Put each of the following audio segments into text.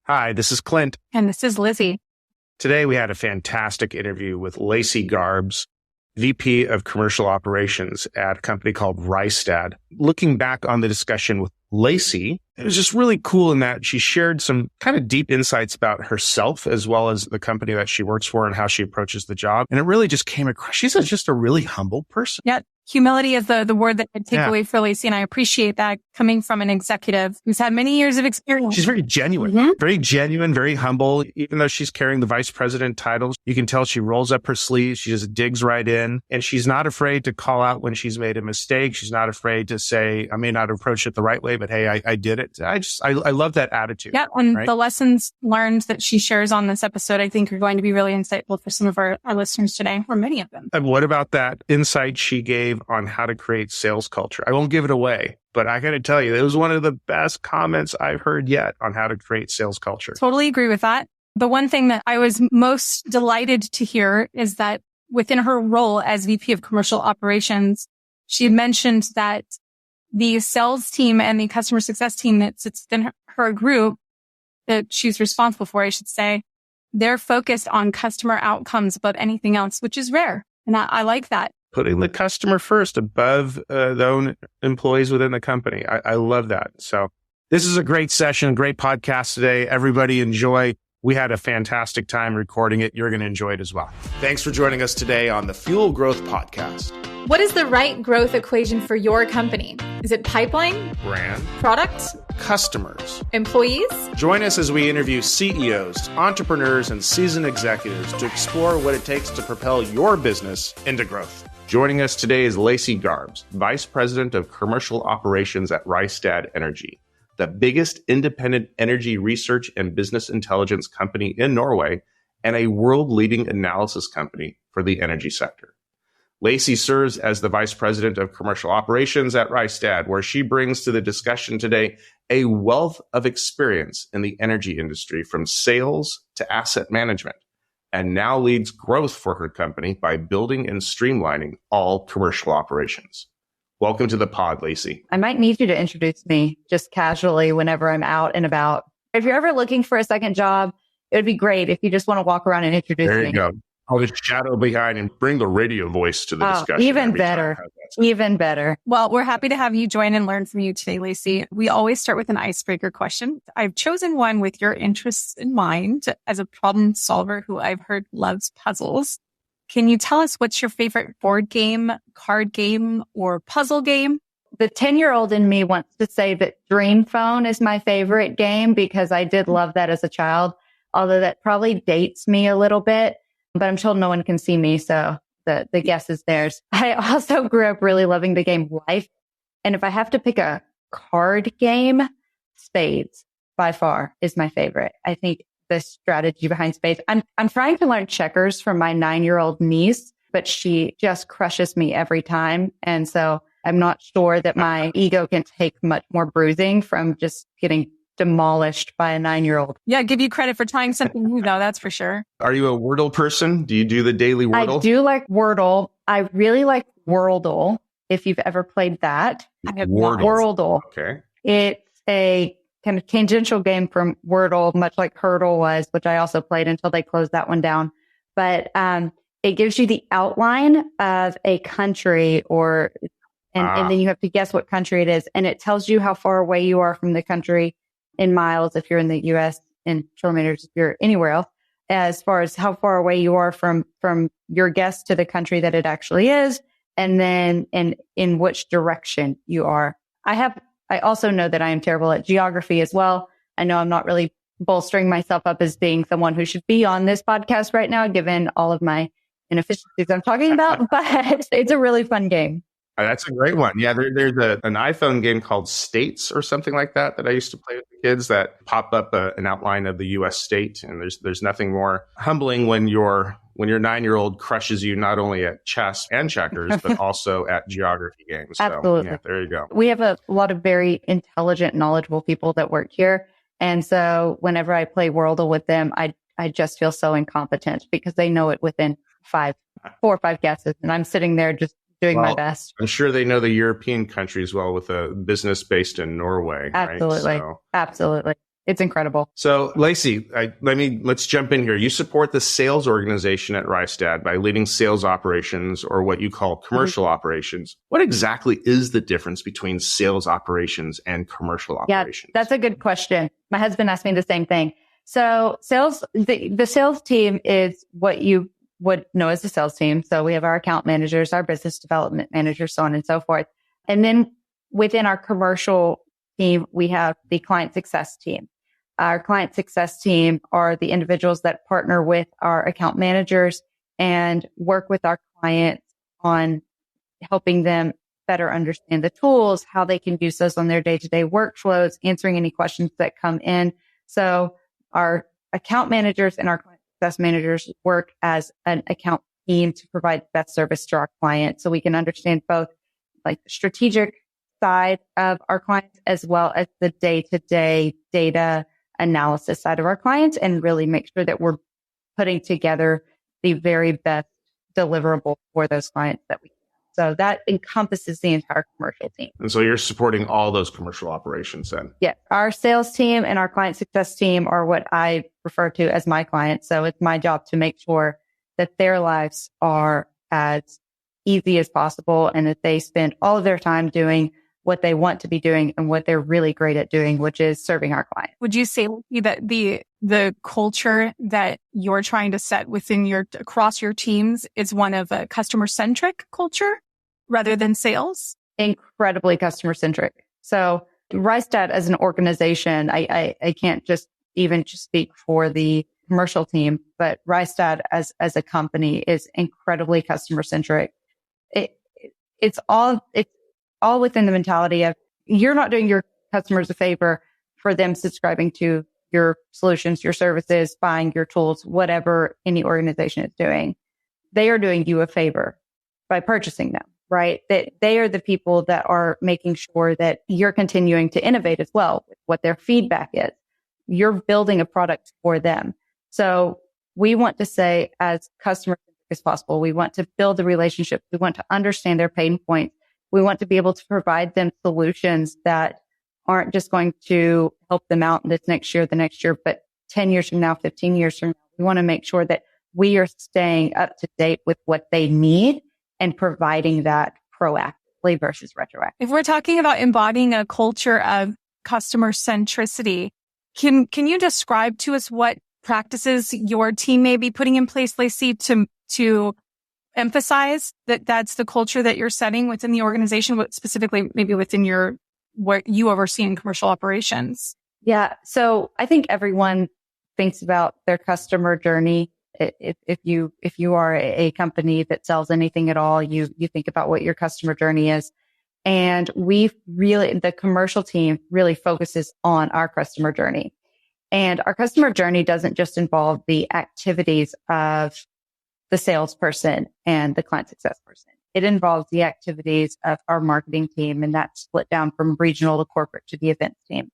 Hi, this is Clint. And this is Lizzie. Today, we had a fantastic interview with Laci Garbs, VP of Commercial Operations at a company called Rystad. Looking back on the discussion with Laci, it was just really cool in that she shared some kind of deep insights about herself as well as the company that she works for and how she approaches the job. And it really just came across. She's just a really humble person. Yeah. Humility is the word that I take away for Laci. And I appreciate that coming from an executive who's had many years of experience. She's very genuine, very genuine, very humble. Even though she's carrying the vice president titles, you can tell she rolls up her sleeves. She just digs right in. And she's not afraid to call out when she's made a mistake. She's not afraid to say, I may not approach it the right way, but hey, I did it. I love that attitude. Yeah. And the lessons learned that she shares on this episode, I think are going to be really insightful for some of our listeners today, or many of them. And what about that insight she gave on how to create sales culture? I won't give it away, but I got to tell you, it was one of the best comments I've heard yet on how to create sales culture. Totally agree with that. The one thing that I was most delighted to hear is that within her role as VP of Commercial Operations, she mentioned that the sales team and the customer success team that sits in her group that she's responsible for, I should say, they're focused on customer outcomes above anything else, which is rare. And I like that. Putting the customer first above the own employees within the company. I love that. So this is a great session, great podcast today. Everybody enjoy. We had a fantastic time recording it. You're going to enjoy it as well. Thanks for joining us today on the Fuel Growth Podcast. What is the right growth equation for your company? Is it pipeline, brand, product, customers, employees? Join us as we interview CEOs, entrepreneurs, and seasoned executives to explore what it takes to propel your business into growth. Joining us today is Laci Garbs, Vice President of Commercial Operations at Rystad Energy, the biggest independent energy research and business intelligence company in Norway and a world-leading analysis company for the energy sector. Laci serves as the Vice President of Commercial Operations at Rystad, where she brings to the discussion today a wealth of experience in the energy industry from sales to asset management, and now leads growth for her company by building and streamlining all commercial operations. Welcome to the pod, Laci. I might need you to introduce me just casually whenever I'm out and about. If you're ever looking for a second job, it would be great if you just want to walk around and introduce me. There you go. I'll just shadow behind and bring the radio voice to the discussion. Even better. Even better. Well, we're happy to have you join and learn from you today, Laci. We always start with an icebreaker question. I've chosen one with your interests in mind as a problem solver who I've heard loves puzzles. Can you tell us what's your favorite board game, card game, or puzzle game? The 10-year-old in me wants to say that Dream Phone is my favorite game because I did love that as a child, although that probably dates me a little bit. But I'm told no one can see me, so the guess is theirs. I also grew up really loving the game Life. And if I have to pick a card game, Spades by far is my favorite. I think the strategy behind Spades. I'm trying to learn checkers from my 9-year-old niece, but she just crushes me every time. And so I'm not sure that my ego can take much more bruising from just getting demolished by a 9-year-old. Yeah, give you credit for trying something new, though. That's for sure. Are you a Wordle person? Do you do the daily Wordle? I do like Wordle. I really like Worldle, if you've ever played that. I have Worldle. Okay. It's a kind of tangential game from Wordle, much like Hurdle was, which I also played until they closed that one down. But it gives you the outline of a country and then you have to guess what country it is. And it tells you how far away you are from the country in miles if you're in the U.S., in kilometers if you're anywhere else, as far as how far away you are from your guess to the country that it actually is, and then in which direction you are. I also know that I am terrible at geography as well. I know I'm not really bolstering myself up as being someone who should be on this podcast right now, given all of my inefficiencies I'm talking about, but it's a really fun game. That's a great one. Yeah, there's an iPhone game called States or something like that I used to play with the kids that pop up an outline of the U.S. state. And there's nothing more humbling when your 9-year-old crushes you not only at chess and checkers, but also at geography games. Absolutely. So, yeah, there you go. We have a lot of very intelligent, knowledgeable people that work here. And so whenever I play Worldle with them, I just feel so incompetent because they know it within 4 or 5 guesses. And I'm sitting there just doing my best. I'm sure they know the European countries well with a business based in Norway. Absolutely. Right? So, absolutely. It's incredible. So Laci, let's jump in here. You support the sales organization at Rystad by leading sales operations, or what you call commercial operations. What exactly is the difference between sales operations and commercial operations? Yeah, that's a good question. My husband asked me the same thing. So the sales team is what you would know as the sales team. So we have our account managers, our business development managers, so on and so forth. And then within our commercial team, we have the client success team. Our client success team are the individuals that partner with our account managers and work with our clients on helping them better understand the tools, how they can use those on their day-to-day workflows, answering any questions that come in. So our account managers and our client success managers work as an account team to provide best service to our clients. So we can understand both like the strategic side of our clients as well as the day-to-day data analysis side of our clients, and really make sure that we're putting together the very best deliverable for those clients that we can. So that encompasses the entire commercial team. And so you're supporting all those commercial operations then? Yeah. Our sales team and our client success team are what I refer to as my clients. So it's my job to make sure that their lives are as easy as possible and that they spend all of their time doing what they want to be doing and what they're really great at doing, which is serving our clients. Would you say that the culture that you're trying to set across your teams is one of a customer-centric culture rather than sales? Incredibly customer-centric. So Rystad as an organization, I can't just speak for the commercial team, but Rystad as a company is incredibly customer-centric. It's all within the mentality of you're not doing your customers a favor for them subscribing to your solutions, your services, buying your tools, whatever any organization is doing. They are doing you a favor by purchasing them, right? That they are the people that are making sure that you're continuing to innovate as well with what their feedback is. You're building a product for them. So we want to say as customer as possible, we want to build a relationship. We want to understand their pain points. We want to be able to provide them solutions that aren't just going to help them out this next year, the next year, but 10 years from now, 15 years from now. We want to make sure that we are staying up to date with what they need and providing that proactively versus retroactively. If we're talking about embodying a culture of customer centricity, can you describe to us what practices your team may be putting in place, Laci, to emphasize that that's the culture that you're setting within the organization, specifically maybe within what you oversee in commercial operations? Yeah. So I think everyone thinks about their customer journey. If you are a company that sells anything at all, you think about what your customer journey is. And the commercial team really focuses on our customer journey. And our customer journey doesn't just involve the activities of the salesperson and the client success person. It involves the activities of our marketing team, and that's split down from regional to corporate to the events team.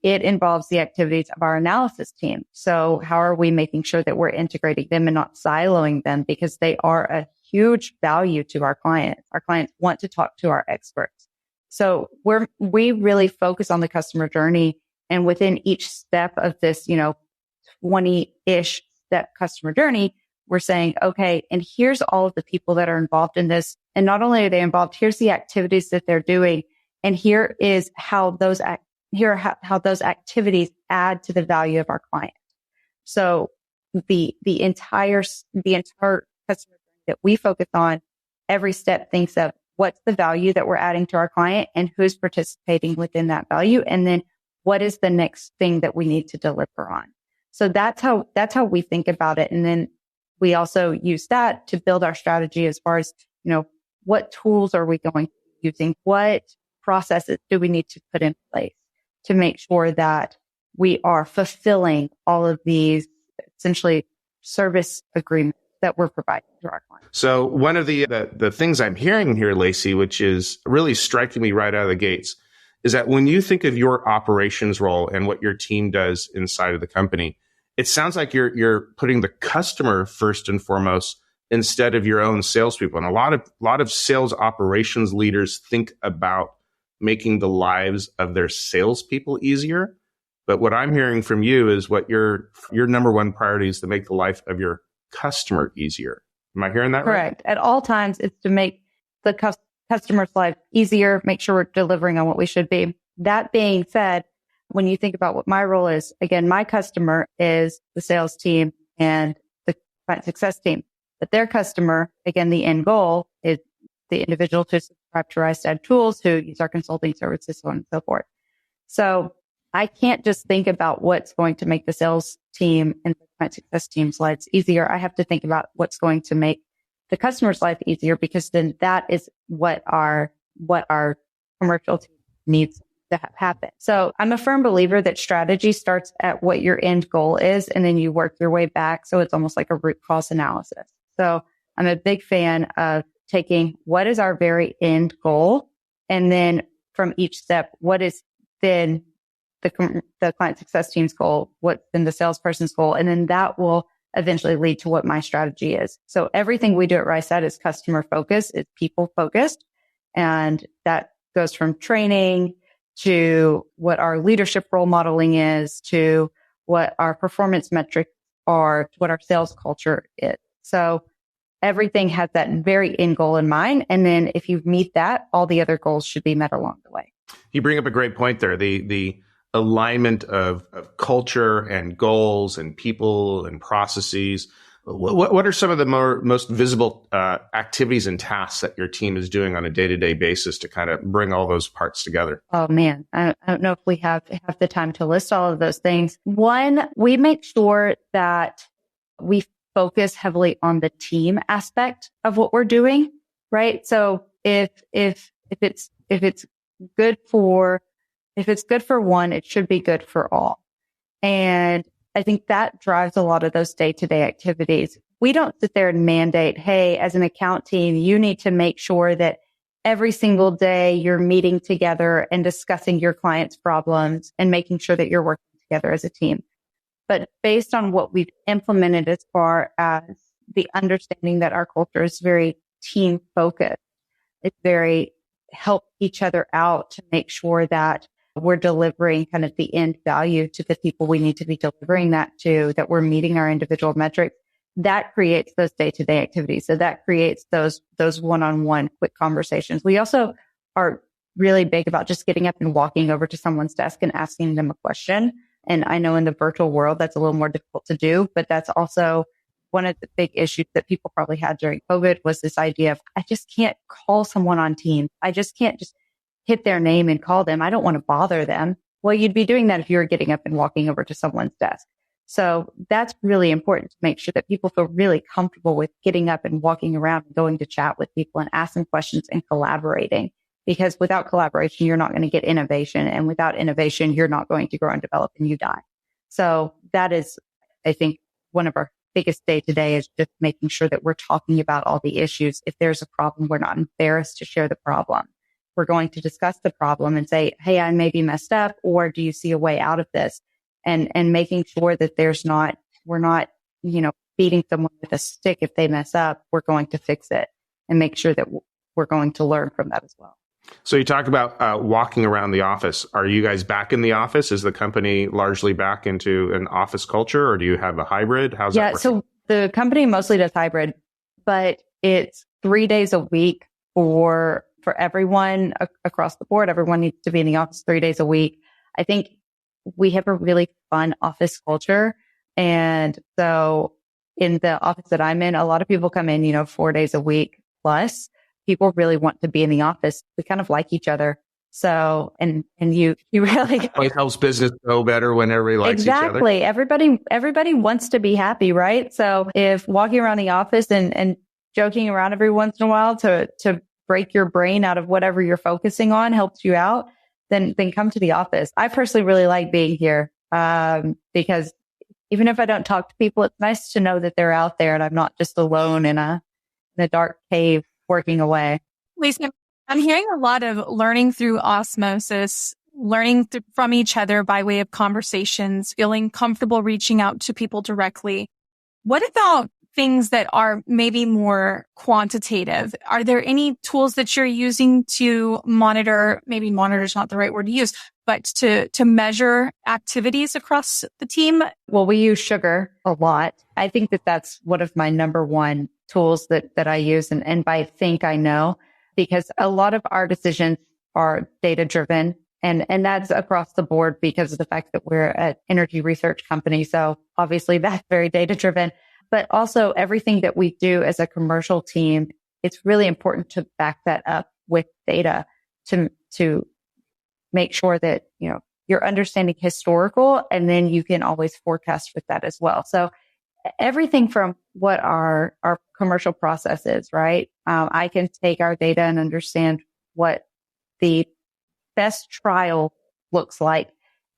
It involves the activities of our analysis team. So how are we making sure that we're integrating them and not siloing them, because they are a huge value to our clients. Our clients want to talk to our experts. So we really focus on the customer journey, and within each step of this, 20-ish step customer journey, we're saying, okay, and here's all of the people that are involved in this. And not only are they involved, here's the activities that they're doing. And here is how those activities add to the value of our client. So the entire customer that we focus on, every step thinks of what's the value that we're adding to our client and who's participating within that value. And then what is the next thing that we need to deliver on? So that's how we think about it. And then we also use that to build our strategy as far as, what tools are we going to be using? What processes do we need to put in place to make sure that we are fulfilling all of these essentially service agreements that we're providing to our clients? So one of the things I'm hearing here, Laci, which is really striking me right out of the gates, is that when you think of your operations role and what your team does inside of the company, it sounds like you're putting the customer first and foremost instead of your own salespeople. And a lot of sales operations leaders think about making the lives of their salespeople easier, But what I'm hearing from you is what your number one priority is to make the life of your customer easier. Am I hearing that right? Correct. At all times, it's to make the customer's life easier, make sure we're delivering on what we should be. That being said, when you think about what my role is, again, my customer is the sales team and the client success team. But their customer, again, the end goal is the individual to subscribe to Rystad tools, who use our consulting services, so on and so forth. So I can't just think about what's going to make the sales team and the client success team's lives easier. I have to think about what's going to make the customer's life easier, because then that is what our commercial team needs to have happen. So I'm a firm believer that strategy starts at what your end goal is, and then you work your way back. So it's almost like a root cause analysis. So I'm a big fan of taking what is our very end goal, and then from each step, what is then the client success team's goal, what's then the salesperson's goal, and then that will eventually lead to what my strategy is. So everything we do at Rystad is customer focused, it's people focused, and that goes from training to what our leadership role modeling is, to what our performance metrics are, to what our sales culture is. So everything has that very end goal in mind. And then if you meet that, all the other goals should be met along the way. You bring up a great point there. The alignment of culture and goals and people and processes. What are some of the most visible activities and tasks that your team is doing on a day-to-day basis to kind of bring all those parts together? Oh man, I don't know if we have the time to list all of those things. One, we make sure that we focus heavily on the team aspect of what we're doing, right? So if it's good for one, it should be good for all. And I think that drives a lot of those day-to-day activities. We don't sit there and mandate, hey, as an account team, you need to make sure that every single day you're meeting together and discussing your clients' problems and making sure that you're working together as a team. But based on what we've implemented as far as the understanding that our culture is very team focused, it's very help each other out to make sure that we're delivering kind of the end value to the people we need to be delivering that to, that we're meeting our individual metrics. That creates those day-to-day activities. So that creates those one-on-one quick conversations. We also are really big about just getting up and walking over to someone's desk and asking them a question. And I know in the virtual world, that's a little more difficult to do, but that's also one of the big issues that people probably had during COVID, was this idea of, I just can't call someone on Teams. I just can't just hit their name and call them. I don't want to bother them. Well, you'd be doing that if you were getting up and walking over to someone's desk. So that's really important, to make sure that people feel really comfortable with getting up and walking around and going to chat with people and asking questions and collaborating. Because without collaboration, you're not going to get innovation. And without innovation, you're not going to grow and develop, and you die. So that is, I think, one of our biggest day to day, is just making sure that we're talking about all the issues. If there's a problem, we're not embarrassed to share the problem. We're going to discuss the problem and say, hey, I may be messed up, or do you see a way out of this? And making sure that we're not, beating someone with a stick if they mess up. We're going to fix it and make sure that we're going to learn from that as well. So you talk about walking around the office. Are you guys back in the office? Is the company largely back into an office culture, or do you have a hybrid? How's that working? So the company mostly does hybrid, but it's 3 days a week for everyone across the board. Everyone needs to be in the office 3 days a week. I think we have a really fun office culture. And so in the office that I'm in, a lot of people come in, 4 days a week plus. People really want to be in the office. We kind of like each other. So, and you really it helps business go better when everybody likes each other. Exactly. Everybody wants to be happy, right? So if walking around the office and joking around every once in a while to break your brain out of whatever you're focusing on helps you out, then come to the office. I personally really like being here, because even if I don't talk to people, it's nice to know that they're out there and I'm not just alone in a dark cave working away. Laci, I'm hearing a lot of learning through osmosis, learning from each other by way of conversations, feeling comfortable reaching out to people directly. What about things that are maybe more quantitative? Are there any tools that you're using to monitor? Maybe monitor is not the right word to use, but to measure activities across the team? Well, we use Sugar a lot. I think that that's one of my number one tools that I use. And by think, I know, because a lot of our decisions are data driven. And that's across the board because of the fact that we're an energy research company. So obviously that's very data driven, but also everything that we do as a commercial team, it's really important to back that up with data to make sure that, you know, you're understanding historical, and then you can always forecast with that as well. So everything from what our commercial process is, right? I can take our data and understand what the best trial looks like.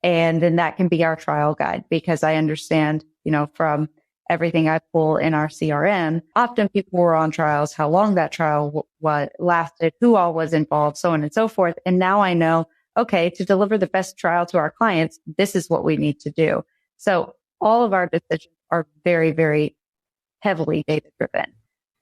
And then that can be our trial guide, because I understand, you know, from everything I pull in our CRM, often people were on trials, how long that trial lasted, who all was involved, so on and so forth. And now I know, okay, to deliver the best trial to our clients, this is what we need to do. So all of our decisions are very, very heavily data driven.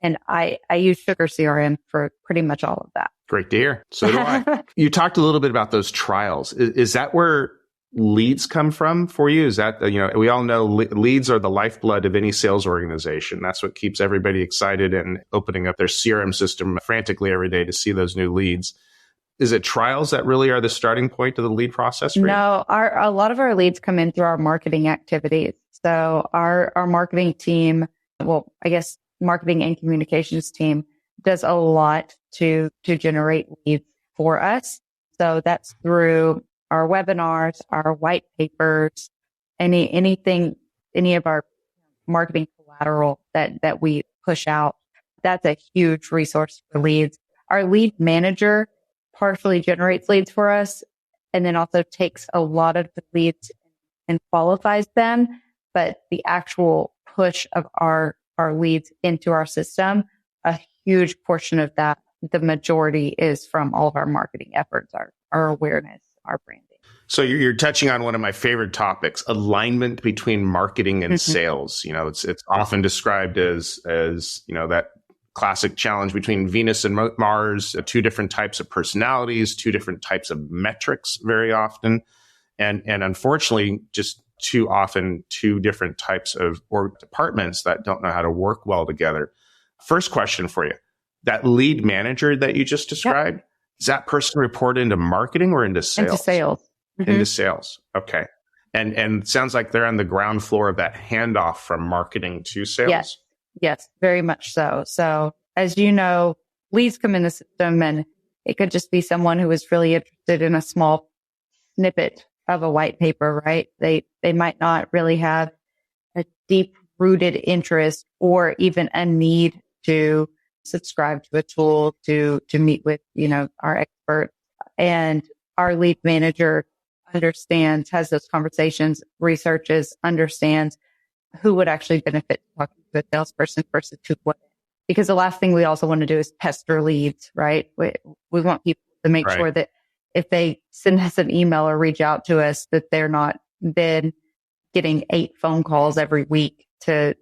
And I use Sugar CRM for pretty much all of that. Great to hear. So do I. You talked a little bit about those trials. Is that where leads come from for you? Is that, you know, we all know leads are the lifeblood of any sales organization. That's what keeps everybody excited and opening up their CRM system frantically every day to see those new leads. Is it trials that really are the starting point of the lead process for you? No, a lot of our leads come in through our marketing activities. So our marketing team, well, I guess marketing and communications team does a lot to generate leads for us. So that's through our webinars, our white papers, any of our marketing collateral that we push out. That's a huge resource for leads. Our lead manager partially generates leads for us, and then also takes a lot of the leads and qualifies them. But the actual push of our leads into our system, a huge portion of that, the majority is from all of our marketing efforts, our awareness, our branding. So you're touching on one of my favorite topics, alignment between marketing and sales. You know, it's often described as, you know, that classic challenge between Venus and Mars, two different types of personalities, two different types of metrics very often. And unfortunately, just too often, two different types of departments that don't know how to work well together. First question for you. That lead manager that you just described, does that person report into marketing or into sales? Into sales. Into sales. Okay. And it sounds like they're on the ground floor of that handoff from marketing to sales. Yes, very much so. So as you know, leads come in the system, and it could just be someone who is really interested in a small snippet of a white paper, right? They might not really have a deep rooted interest or even a need to subscribe to a tool to meet with, you know, our expert. And our lead manager understands, has those conversations, researches, understands who would actually benefit talking to a salesperson versus who wouldn't. Because the last thing we also want to do is pester leads, right? We want people to make sure that if they send us an email or reach out to us, that they're not then getting 8 phone calls every week to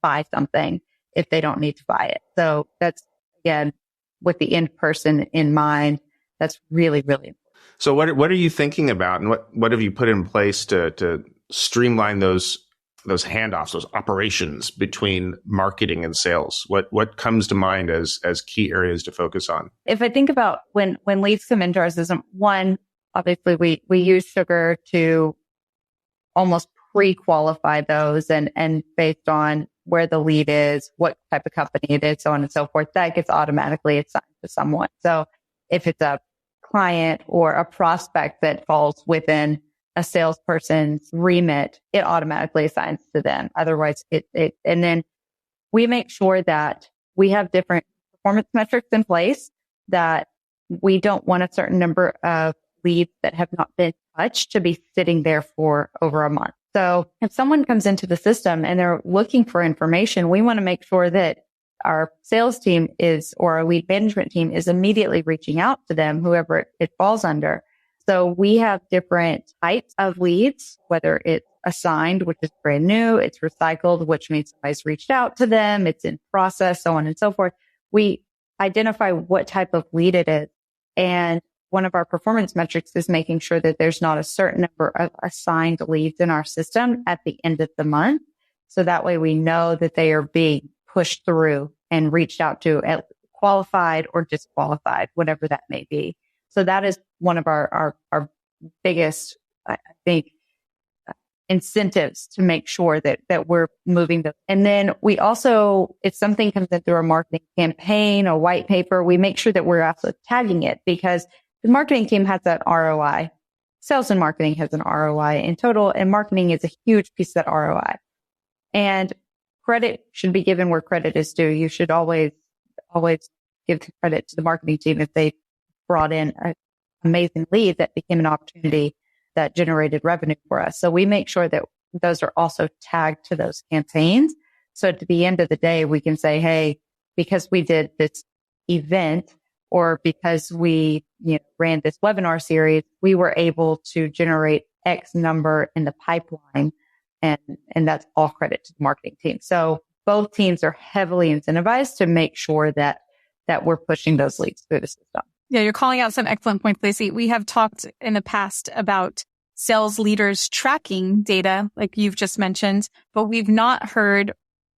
buy something if they don't need to buy it. So that's, again, with the end person in mind, that's really, really important. So what are you thinking about, and what have you put in place to streamline those handoffs, those operations between marketing and sales? What comes to mind as key areas to focus on? If I think about when leads come into our system, one, obviously we use Sugar to almost pre-qualify those and based on where the lead is, what type of company it is, so on and so forth, that gets automatically assigned to someone. So if it's a client or a prospect that falls within a salesperson's remit, it automatically assigns to them. Otherwise, and then we make sure that we have different performance metrics in place, that we don't want a certain number of leads that have not been touched to be sitting there for over a month. So if someone comes into the system and they're looking for information, we want to make sure that our sales team or our lead management team is immediately reaching out to them, whoever it falls under. So we have different types of leads, whether it's assigned, which is brand new, it's recycled, which means somebody's reached out to them, it's in process, so on and so forth. We identify what type of lead it is, and one of our performance metrics is making sure that there's not a certain number of assigned leads in our system at the end of the month. So that way we know that they are being pushed through and reached out to, qualified or disqualified, whatever that may be. So that is one of our biggest, I think, incentives to make sure that we're moving them. And then we also, if something comes in through a marketing campaign, a white paper, we make sure that we're also tagging it, because the marketing team has that ROI. Sales and marketing has an ROI in total, and marketing is a huge piece of that ROI. And credit should be given where credit is due. You should always give the credit to the marketing team if they brought in an amazing lead that became an opportunity that generated revenue for us. So we make sure that those are also tagged to those campaigns. So at the end of the day, we can say, hey, because we did this event, or because we ran this webinar series, we were able to generate X number in the pipeline. And that's all credit to the marketing team. So both teams are heavily incentivized to make sure that we're pushing those leads through the system. Yeah, you're calling out some excellent points, Laci. We have talked in the past about sales leaders tracking data, like you've just mentioned, but we've not heard,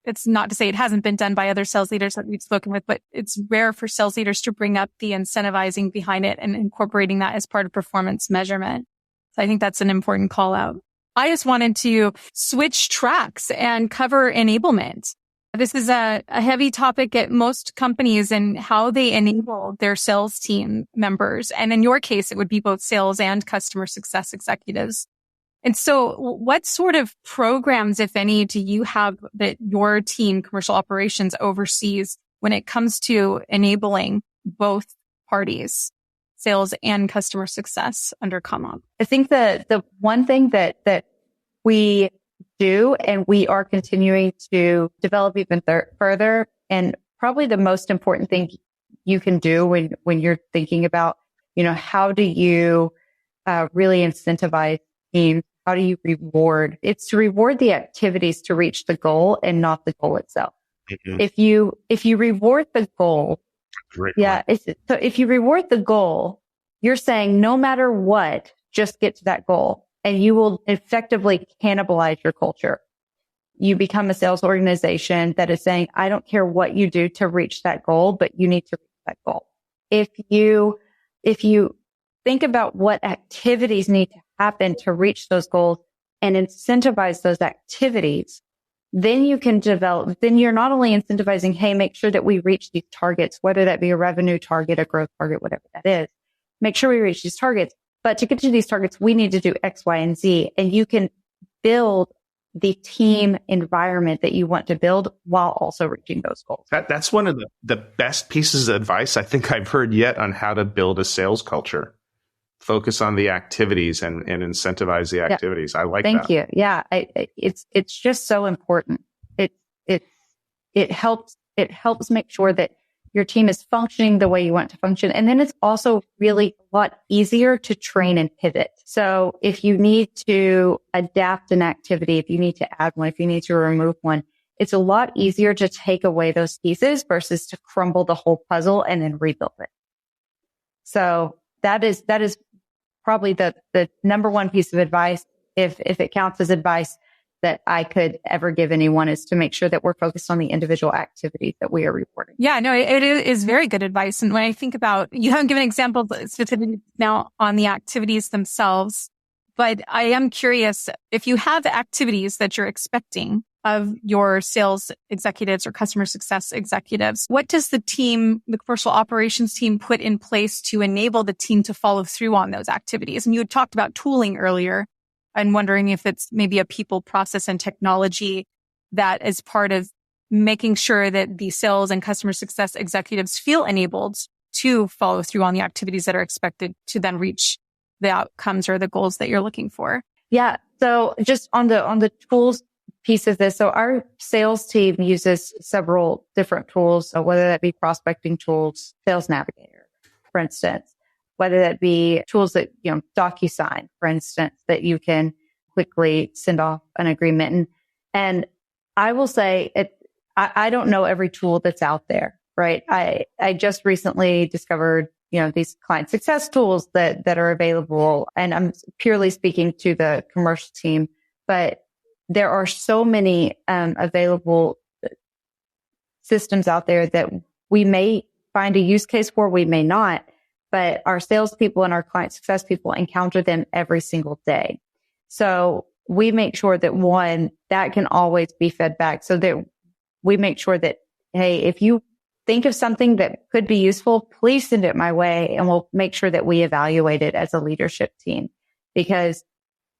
it's not to say it hasn't been done by other sales leaders that we've spoken with, but it's rare for sales leaders to bring up the incentivizing behind it and incorporating that as part of performance measurement. So I think that's an important call out. I just wanted to switch tracks and cover enablement. This is a heavy topic at most companies and how they enable their sales team members. And in your case, it would be both sales and customer success executives. And so what sort of programs, if any, do you have that your team, commercial operations, oversees when it comes to enabling both parties, sales and customer success under ComOp? I think the one thing that we do, and we are continuing to develop even further, and probably the most important thing you can do when you're thinking about, how do you really incentivize teams? How do you reward? It's to reward the activities to reach the goal and not the goal itself. Mm-hmm. If you reward the goal, so if you reward the goal, you're saying no matter what, just get to that goal, and you will effectively cannibalize your culture. You become a sales organization that is saying, I don't care what you do to reach that goal, but you need to reach that goal. If you think about what activities need to happen to reach those goals and incentivize those activities, then you can then you're not only incentivizing, hey, make sure that we reach these targets, whether that be a revenue target, a growth target, whatever that is, make sure we reach these targets. But to get to these targets, we need to do X, Y, and Z. And you can build the team environment that you want to build while also reaching those goals. That's one of the best pieces of advice I think I've heard yet on how to build a sales culture. Focus on the activities and incentivize the activities. Yeah. I like that. Thank you. Yeah. It's just so important. It helps make sure that your team is functioning the way you want it to function. And then it's also really a lot easier to train and pivot. So if you need to adapt an activity, if you need to add one, if you need to remove one, it's a lot easier to take away those pieces versus to crumble the whole puzzle and then rebuild it. So that is probably the number one piece of advice, if it counts as advice, that I could ever give anyone, is to make sure that we're focused on the individual activities that we are reporting. Yeah, no, it is very good advice. And when I think about, you haven't given examples specifically now on the activities themselves, but I am curious, if you have activities that you're expecting of your sales executives or customer success executives, what does the commercial operations team put in place to enable the team to follow through on those activities? And you had talked about tooling earlier. I'm wondering if it's maybe a people, process, and technology that is part of making sure that the sales and customer success executives feel enabled to follow through on the activities that are expected to then reach the outcomes or the goals that you're looking for. Yeah. So just on the tools piece of this, so our sales team uses several different tools, so whether that be prospecting tools, Sales Navigator, for instance, whether that be tools that, DocuSign, for instance, that you can quickly send off an agreement. And I will say I don't know every tool that's out there, right? I just recently discovered, these client success tools that are available. And I'm purely speaking to the commercial team, but there are so many available systems out there that we may find a use case for, we may not, but our salespeople and our client success people encounter them every single day. So we make sure that one, that can always be fed back, so that we make sure that, hey, if you think of something that could be useful, please send it my way, and we'll make sure that we evaluate it as a leadership team. Because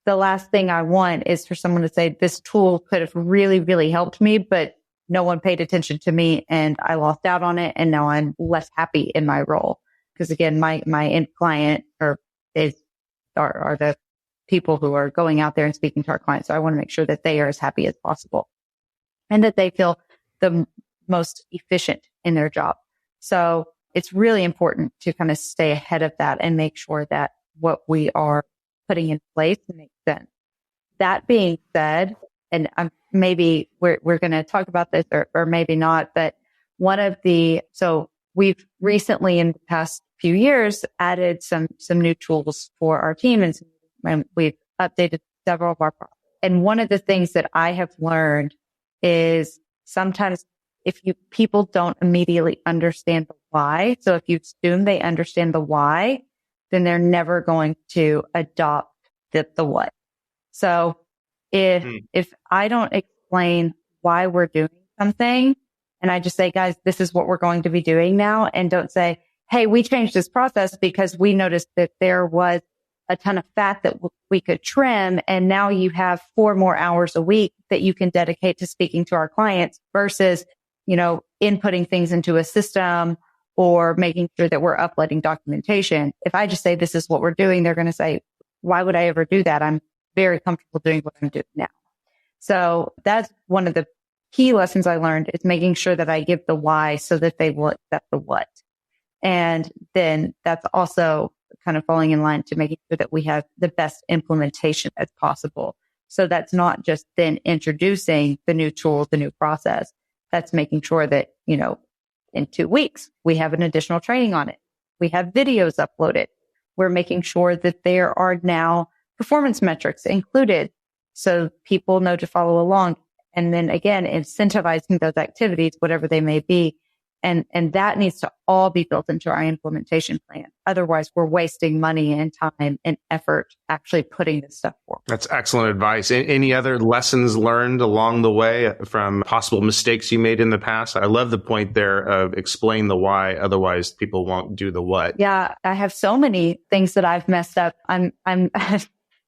the last thing I want is for someone to say, this tool could have really, really helped me, but no one paid attention to me and I lost out on it. And now I'm less happy in my role. Because again, my end client are the people who are going out there and speaking to our clients. So I want to make sure that they are as happy as possible and that they feel the most efficient in their job. So it's really important to kind of stay ahead of that and make sure that what we are putting in place makes sense. That being said, and maybe we're going to talk about this or maybe not, but so we've recently in the past few years added some new tools for our team, and we've updated several of our products. And one of the things that I have learned is sometimes if people don't immediately understand the why, so if you assume they understand the why, then they're never going to adopt the what. So if I don't explain why we're doing something and I just say, guys, this is what we're going to be doing now, and don't say, hey, we changed this process because we noticed that there was a ton of fat that we could trim, and now you have 4 more hours a week that you can dedicate to speaking to our clients versus, inputting things into a system or making sure that we're uploading documentation. If I just say, this is what we're doing, they're going to say, why would I ever do that? I'm very comfortable doing what I'm doing now. So that's one of the key lessons I learned, is making sure that I give the why so that they will accept the what. And then that's also kind of falling in line to making sure that we have the best implementation as possible. So that's not just then introducing the new tool, the new process. That's making sure that, in 2 weeks, we have an additional training on it. We have videos uploaded. We're making sure that there are now performance metrics included so people know to follow along. And then again, incentivizing those activities, whatever they may be. And that needs to all be built into our implementation plan. Otherwise, we're wasting money and time and effort actually putting this stuff forward. That's excellent advice. Any other lessons learned along the way from possible mistakes you made in the past? I love the point there of explain the why. Otherwise, people won't do the what. Yeah, I have so many things that I've messed up. I'm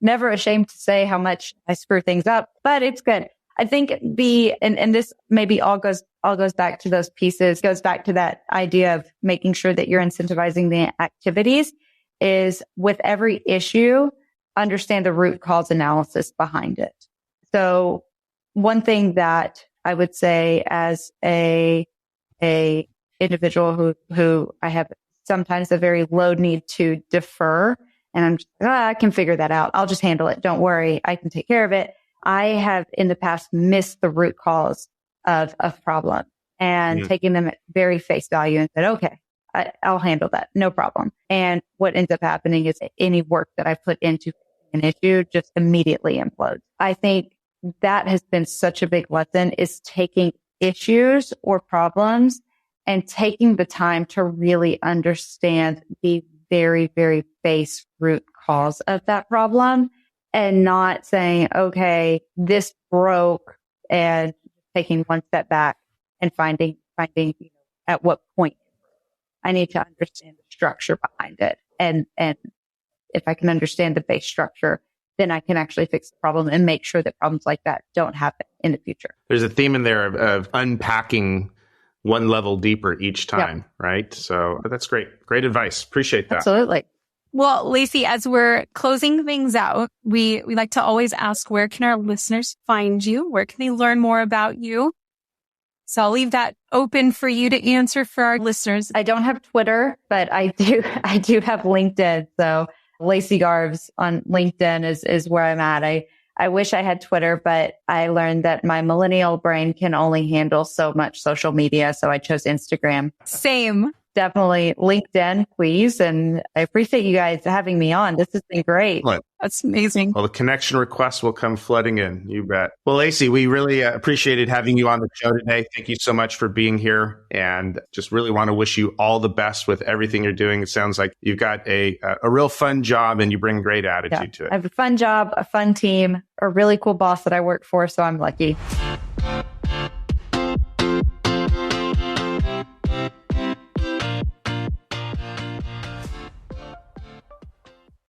never ashamed to say how much I screw things up, but it's good. I think and this maybe all goes back to those pieces, goes back to that idea of making sure that you're incentivizing the activities, is with every issue, understand the root cause analysis behind it. So one thing that I would say as a individual who I have sometimes a very low need to defer, and I'm just, I can figure that out. I'll just handle it. Don't worry. I can take care of it. I have in the past missed the root cause of problem and taken them at very face value and said, okay, I'll handle that. No problem. And what ends up happening is any work that I put into an issue just immediately implodes. I think that has been such a big lesson, is taking issues or problems and taking the time to really understand the very, very base root cause of that problem. And not saying, okay, this broke, and taking one step back and finding at what point I need to understand the structure behind it. And if I can understand the base structure, then I can actually fix the problem and make sure that problems like that don't happen in the future. There's a theme in there of unpacking one level deeper each time, right? So that's great. Great advice. Appreciate that. Absolutely. Well, Laci, as we're closing things out, we like to always ask, where can our listeners find you? Where can they learn more about you? So I'll leave that open for you to answer for our listeners. I don't have Twitter, but I do have LinkedIn. So Laci Garbs on LinkedIn is where I'm at. I wish I had Twitter, but I learned that my millennial brain can only handle so much social media. So I chose Instagram. Same. definitely LinkedIn, please. And I appreciate you guys having me on. This has been great. Excellent. That's amazing. Well, the connection requests will come flooding in. You bet. Well, Laci, we really appreciated having you on the show today. Thank you so much for being here, and just really want to wish you all the best with everything you're doing. It sounds like you've got a real fun job and you bring great attitude to it. I have a fun job, a fun team, a really cool boss that I work for. So I'm lucky.